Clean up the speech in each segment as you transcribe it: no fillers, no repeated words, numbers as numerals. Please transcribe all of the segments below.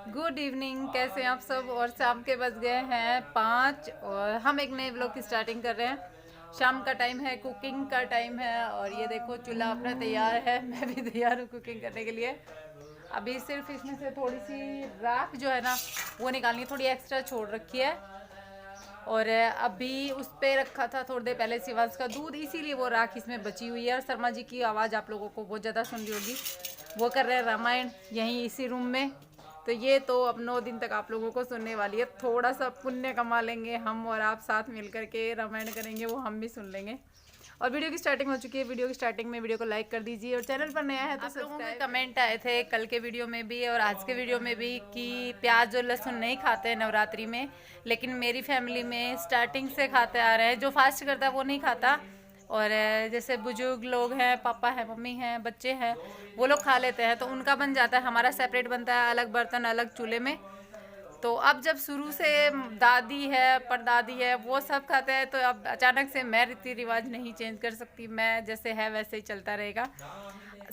Good evening, कैसे हैं आप सब। और शाम के बज गए हैं 5 और हम एक नए व्लॉग की स्टार्टिंग कर रहे हैं। शाम का टाइम है, कुकिंग का टाइम है और ये देखो चूल्हा अपना तैयार है। मैं भी तैयार हूँ कुकिंग करने के लिए। अभी सिर्फ इसमें से थोड़ी सी राख जो है ना वो निकालनी है, थोड़ी एक्स्ट्रा छोड़ रखी है। और अभी उस पे रखा था थोड़ी देर पहले शिवांश का दूध, इसीलिए वो राख इसमें बची हुई है। और शर्मा जी की आवाज़ आप लोगों को बहुत ज़्यादा सुन रही होगी, वो कर रहे हैं रामायण यहीं इसी रूम में। तो ये तो अब 9 दिन तक आप लोगों को सुनने वाली है। थोड़ा सा पुण्य कमा लेंगे हम और आप साथ मिल करके रामायण करेंगे, वो हम भी सुन लेंगे। और वीडियो की स्टार्टिंग हो चुकी है। वीडियो की स्टार्टिंग में वीडियो को लाइक कर दीजिए और चैनल पर नया है तो सब्सक्राइब। कमेंट आए थे कल के वीडियो में भी और आज के वीडियो में भी कि प्याज और लहसुन नहीं खाते हैं नवरात्रि में, लेकिन मेरी फैमिली में स्टार्टिंग से खाते आ रहे हैं। जो फास्ट करता है वो नहीं खाता, और जैसे बुजुर्ग लोग हैं, पापा हैं, मम्मी हैं, बच्चे हैं, वो लोग खा लेते हैं। तो उनका बन जाता है, हमारा सेपरेट बनता है, अलग बर्तन अलग चूल्हे में। तो अब जब शुरू से दादी है, परदादी है, वो सब खाते हैं, तो अब अचानक से मैं रीति रिवाज नहीं चेंज कर सकती। मैं जैसे है वैसे ही चलता रहेगा।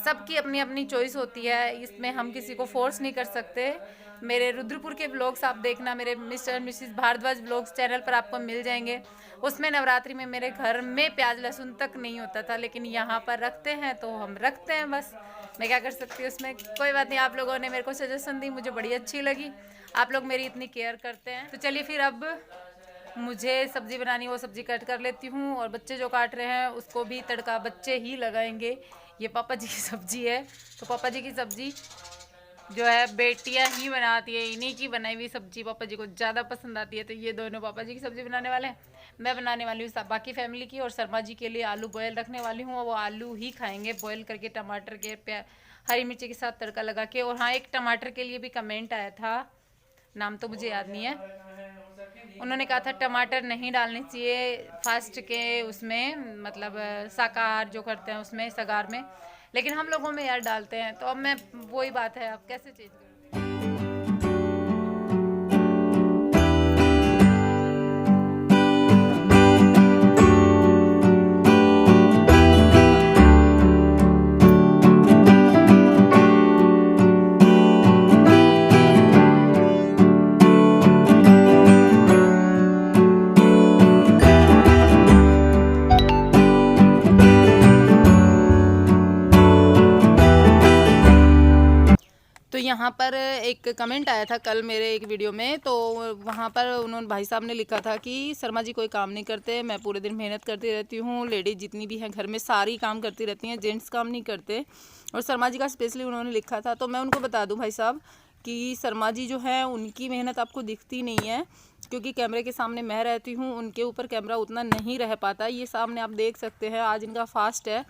सबकी अपनी अपनी चॉइस होती है, इसमें हम किसी को फोर्स नहीं कर सकते। मेरे रुद्रपुर के ब्लॉग्स आप देखना, मेरे Mr Mrs Bhardwaj blogs channel पर आपको मिल जाएंगे। उसमें नवरात्रि में मेरे घर में प्याज लहसुन तक नहीं होता था, लेकिन यहाँ पर रखते हैं तो हम रखते हैं बस। मैं क्या कर सकती हूँ उसमें, कोई बात नहीं। आप लोगों ने मेरे को सजेशन दी, मुझे बड़ी अच्छी लगी। आप लोग मेरी इतनी केयर करते हैं। तो चलिए फिर अब मुझे सब्जी बनानी, वो सब्जी कट कर लेती हूँ। और बच्चे जो काट रहे हैं उसको भी तड़का बच्चे ही लगाएंगे। ये पापा जी की सब्जी है, तो पापा जी की सब्जी जो है बेटियां ही बनाती है। इन्हीं की बनाई हुई सब्जी पापा जी को ज़्यादा पसंद आती है, तो ये दोनों पापा जी की सब्जी बनाने वाले हैं। मैं बनाने वाली हूँ बाकी फैमिली की। और शर्मा जी के लिए आलू बॉयल रखने वाली हूँ, वो आलू ही खाएंगे बॉयल करके, टमाटर के हरी मिर्ची के साथ तड़का लगा के। और हाँ, एक टमाटर के लिए भी कमेंट आया था, नाम तो मुझे याद नहीं है। उन्होंने कहा था टमाटर नहीं डालने चाहिए फास्ट के उसमें, मतलब शाकाहार जो करते हैं उसमें, सगार में, लेकिन हम लोगों में यार डालते हैं। तो अब मैं वही बात है, अब कैसे चेंज करूँ। तो यहाँ पर एक कमेंट आया था कल मेरे एक वीडियो में, तो वहाँ पर उन्होंने, भाई साहब ने लिखा था कि शर्मा जी कोई काम नहीं करते, मैं पूरे दिन मेहनत करती रहती हूँ। लेडीज जितनी भी हैं घर में सारी काम करती रहती हैं, जेंट्स काम नहीं करते। और शर्मा जी का स्पेशली उन्होंने लिखा था। तो मैं उनको बता दूँ भाई साहब कि शर्मा जी जो है उनकी मेहनत आपको दिखती नहीं है, क्योंकि कैमरे के सामने मैं रहती हूँ, उनके ऊपर कैमरा उतना नहीं रह पाता। ये सामने आप देख सकते हैं, आज इनका फास्ट है।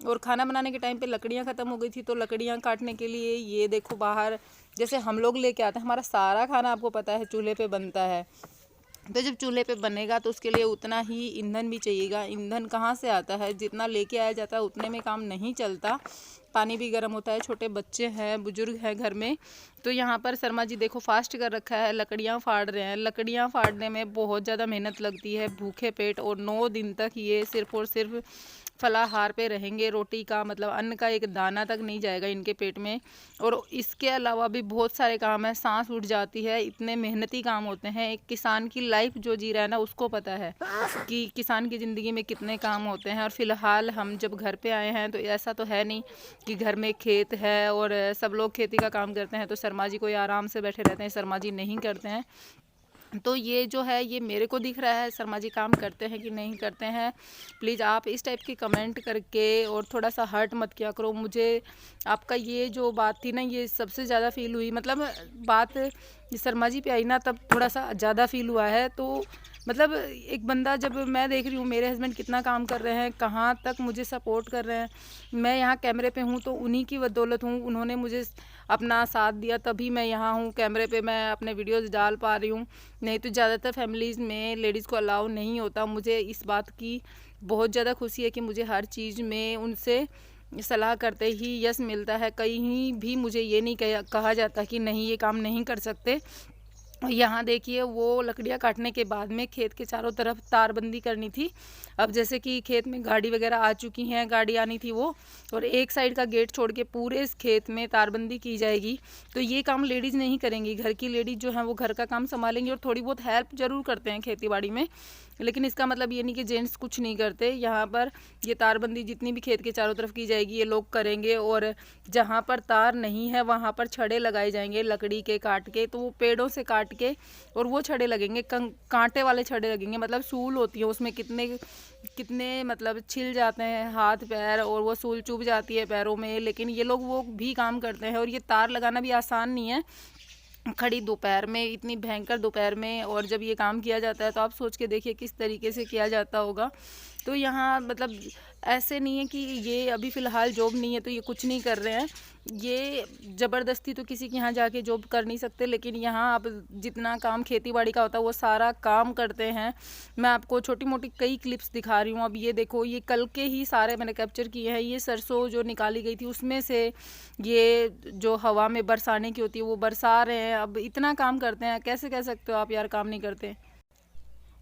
और खाना बनाने के टाइम पे लकड़ियाँ ख़त्म हो गई थी, तो लकड़ियाँ काटने के लिए ये देखो बाहर जैसे हम लोग लेके आते हैं, हमारा सारा खाना आपको पता है चूल्हे पे बनता है। तो जब चूल्हे पे बनेगा तो उसके लिए उतना ही ईंधन भी चाहिएगा। ईंधन कहाँ से आता है, जितना लेके आया जाता है उतने में काम नहीं चलता। पानी भी गर्म होता है, छोटे बच्चे हैं, बुजुर्ग हैं घर में। तो यहाँ पर शर्मा जी देखो फास्ट कर रखा है, लकड़ियाँ फाड़ रहे हैं। लकड़ियाँ फाड़ने में बहुत ज़्यादा मेहनत लगती है, भूखे पेट। और 9 दिन तक ये सिर्फ और सिर्फ फलाहार पे रहेंगे, रोटी का मतलब अन्न का एक दाना तक नहीं जाएगा इनके पेट में। और इसके अलावा भी बहुत सारे काम है, सांस उठ जाती है, इतने मेहनती काम होते हैं। एक किसान की लाइफ जो जी रहा है ना, उसको पता है कि किसान की ज़िंदगी में कितने काम होते हैं। और फिलहाल हम जब घर पे आए हैं तो ऐसा तो है नहीं कि घर में खेत है और सब लोग खेती का काम करते हैं तो शर्मा जी कोई आराम से बैठे रहते हैं। शर्मा जी नहीं करते हैं। तो ये जो है ये मेरे को दिख रहा है, शर्मा जी काम करते हैं कि नहीं करते हैं। प्लीज़ आप इस टाइप की कमेंट करके और थोड़ा सा हर्ट मत किया करो। मुझे आपका ये जो बात थी ना, ये सबसे ज़्यादा फील हुई। मतलब बात शर्मा जी पे आई ना, तब थोड़ा सा ज़्यादा फील हुआ है। तो मतलब एक बंदा, जब मैं देख रही हूँ मेरे हस्बैंड कितना काम कर रहे हैं, कहाँ तक मुझे सपोर्ट कर रहे हैं। मैं यहाँ कैमरे पे हूँ तो उन्हीं की बदौलत हूँ, उन्होंने मुझे अपना साथ दिया तभी मैं यहाँ हूँ, कैमरे पे मैं अपने वीडियोस डाल पा रही हूँ। नहीं तो ज़्यादातर फैमिलीज़ में लेडीज़ को अलाउ नहीं होता। मुझे इस बात की बहुत ज़्यादा खुशी है कि मुझे हर चीज़ में उनसे सलाह करते ही यस मिलता है। कहीं भी मुझे ये नहीं कहा जाता कि नहीं ये काम नहीं कर सकते। और यहाँ देखिए वो लकड़ियाँ काटने के बाद में खेत के चारों तरफ तारबंदी करनी थी। अब जैसे कि खेत में गाड़ी वगैरह आ चुकी हैं, गाड़ी आनी थी वो, और एक साइड का गेट छोड़ के पूरे इस खेत में तारबंदी की जाएगी। तो ये काम लेडीज़ नहीं करेंगी, घर की लेडीज़ जो हैं वो घर का काम संभालेंगी और थोड़ी बहुत हेल्प ज़रूर करते हैं खेती बाड़ी में, लेकिन इसका मतलब ये नहीं कि जेंट्स कुछ नहीं करते। यहाँ पर ये तारबंदी जितनी भी खेत के चारों तरफ की जाएगी ये लोग करेंगे, और जहाँ पर तार नहीं है वहाँ पर छड़े लगाए जाएंगे लकड़ी के काट के, तो वो पेड़ों से काट के और वो छड़े लगेंगे, कांटे वाले छड़े लगेंगे। मतलब सूल होती है उसमें कितने कितने मतलब छिल जाते हैं हाथ पैर, और वो सूल चुभ जाती है पैरों में, लेकिन ये लोग वो भी काम करते हैं। और ये तार लगाना भी आसान नहीं है खड़ी दोपहर में, इतनी भयंकर दोपहर में, और जब ये काम किया जाता है तो आप सोच के देखिए किस तरीके से किया जाता होगा। तो यहाँ मतलब ऐसे नहीं है कि ये अभी फ़िलहाल जॉब नहीं है तो ये कुछ नहीं कर रहे हैं, ये ज़बरदस्ती तो किसी के यहाँ जाके जॉब कर नहीं सकते, लेकिन यहाँ आप जितना काम खेती बाड़ी का होता है वो सारा काम करते हैं। मैं आपको छोटी मोटी कई क्लिप्स दिखा रही हूँ। अब ये देखो, ये कल के ही सारे मैंने कैप्चर किए हैं। ये सरसों जो निकाली गई थी उसमें से ये जो हवा में बरसाने की होती है वो बरसा रहे हैं। अब इतना काम करते हैं, कैसे कह सकते हो आप यार काम नहीं करते।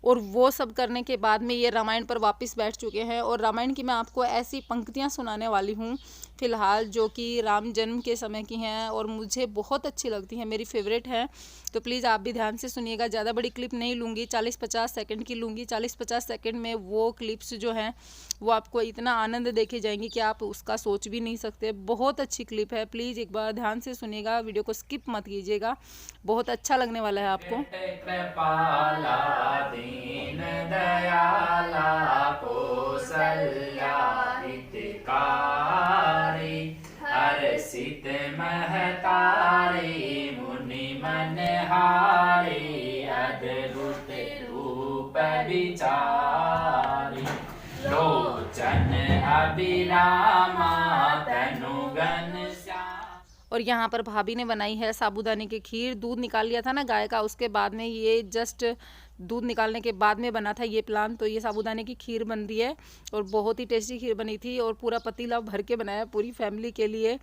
और वो सब करने के बाद में ये रामायण पर वापस बैठ चुके हैं, और रामायण की मैं आपको ऐसी पंक्तियाँ सुनाने वाली हूँ फ़िलहाल जो कि राम जन्म के समय की हैं और मुझे बहुत अच्छी लगती हैं, मेरी फेवरेट है। तो प्लीज़ आप भी ध्यान से सुनिएगा। ज़्यादा बड़ी क्लिप नहीं लूँगी, 40-50 सेकंड की लूँगी। 40-50 सेकंड में वो क्लिप्स जो हैं वो आपको इतना आनंद देके जाएंगी कि आप उसका सोच भी नहीं सकते। बहुत अच्छी क्लिप है, प्लीज़ एक बार ध्यान से सुनिएगा, वीडियो को स्किप मत कीजिएगा, बहुत अच्छा लगने वाला है आपको। कृपाला दीन दयाला कौसल्या हितकारी हर्षित महतारी मुनि मनहारी अद्भुत रूप विचारी लोचन अभिरामा तनुगन। और यहाँ पर भाभी ने बनाई है साबूदाने की खीर। दूध निकाल लिया था ना गाय का, उसके बाद में ये जस्ट दूध निकालने के बाद में बना था ये प्लान। तो ये साबूदाने की खीर बन रही है और बहुत ही टेस्टी खीर बनी थी, और पूरा पतीला भर के बनाया पूरी फैमिली के लिए।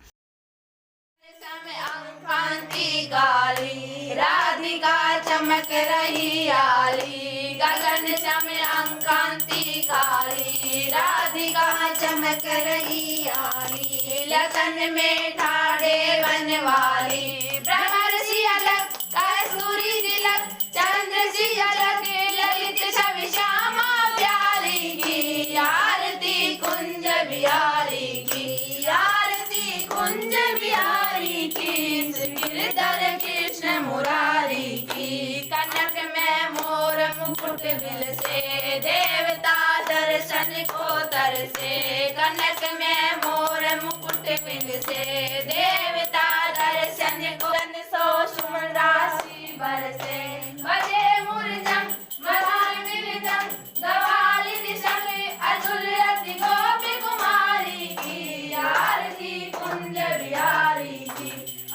राधिका चमक रही आली गगन चम अंकांति काली राधिका चमक रही आली लतन में ठाड़े बनवाली ब्रह्मर्षि अलग कस्तूरी तिलक चंद्र सी अलग ललित छवि श्यामा प्यारी की आरती कुंज बिहारी की आरती कुंज बिहारी की गिरधर कृष्ण मुरारी की कनक में मोर मुकुट बिल से देवता दर्शन को तरसे कनक में मोर मुकुट बिल से देवता दर्शन को सो सुमन राशि बरसे बजे मुरजंग मधार मृदंग गवाली निशंग अतुल रति गोपी कुमारी की आरती कुंज बिहारी की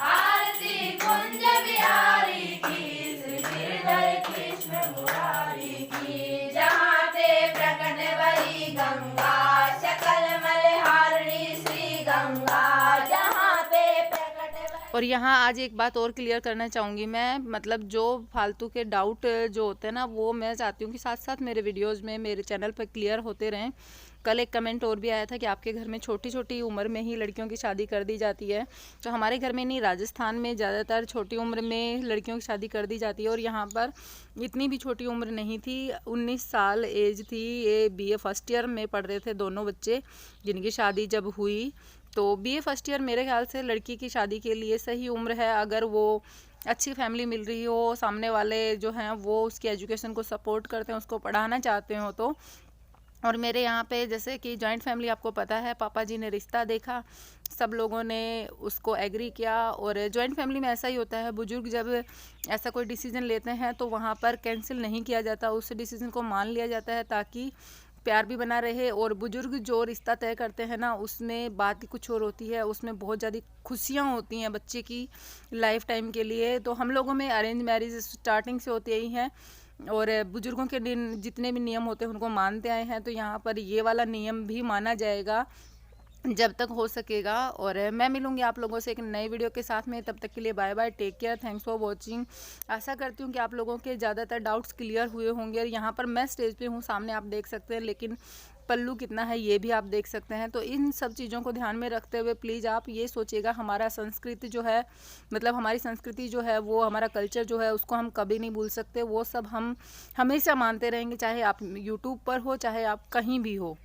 आरती कुंज बिहारी की श्री गिरधर कृष्ण मुरारी की जहाँ ते प्रकट वही गंगा सकल मलहारिणी श्री गंगा जहाँ ते प्रकट। और यहाँ आज एक बात और क्लियर करना चाहूँगी मैं, मतलब जो फालतू के डाउट जो होते हैं ना वो मैं चाहती हूँ कि साथ साथ मेरे वीडियोस में मेरे चैनल पर क्लियर होते रहें। कल एक कमेंट और भी आया था कि आपके घर में छोटी छोटी उम्र में ही लड़कियों की शादी कर दी जाती है। तो हमारे घर में नहीं, राजस्थान में ज़्यादातर छोटी उम्र में लड़कियों की शादी कर दी जाती है, और यहाँ पर इतनी भी छोटी उम्र नहीं थी, 19 साल एज थी। ये BA फर्स्ट ईयर में पढ़ रहे थे दोनों बच्चे जिनकी शादी जब हुई। तो BA फर्स्ट ईयर मेरे ख्याल से लड़की की शादी के लिए सही उम्र है, अगर वो अच्छी फैमिली मिल रही हो, सामने वाले जो हैं वो उसकी एजुकेशन को सपोर्ट करते हैं, उसको पढ़ाना चाहते हो तो। और मेरे यहाँ पे जैसे कि जॉइंट फैमिली आपको पता है, पापा जी ने रिश्ता देखा, सब लोगों ने उसको एग्री किया। और जॉइंट फैमिली में ऐसा ही होता है, बुजुर्ग जब ऐसा कोई डिसीजन लेते हैं तो वहाँ पर कैंसिल नहीं किया जाता, उस डिसीजन को मान लिया जाता है ताकि प्यार भी बना रहे। और बुजुर्ग जो रिश्ता तय करते हैं ना उसमें बात ही कुछ और होती है, उसमें बहुत ज़्यादा खुशियाँ होती हैं बच्चे की लाइफ टाइम के लिए। तो हम लोगों में अरेंज मैरिज स्टार्टिंग से होते ही हैं, और बुजुर्गों के दिन जितने भी नियम होते हैं उनको मानते आए हैं। तो यहाँ पर ये वाला नियम भी माना जाएगा। जब तक हो सकेगा। और मैं मिलूंगी आप लोगों से एक नई वीडियो के साथ में। तब तक के लिए bye bye, take care, thanks for watching. आशा करती हूँ कि आप लोगों के ज़्यादातर डाउट्स क्लियर हुए होंगे। और यहाँ पर मैं स्टेज पे हूँ, सामने आप देख सकते हैं, लेकिन पल्लू कितना है ये भी आप देख सकते हैं। तो इन सब चीज़ों को ध्यान में रखते हुए प्लीज़ आप ये सोचिएगा, हमारा संस्कृति जो है, मतलब हमारी संस्कृति जो है, वो हमारा कल्चर जो है, उसको हम कभी नहीं भूल सकते। वो सब हम हमेशा मानते रहेंगे, चाहे आप यूट्यूब पर हो, चाहे आप कहीं भी हो।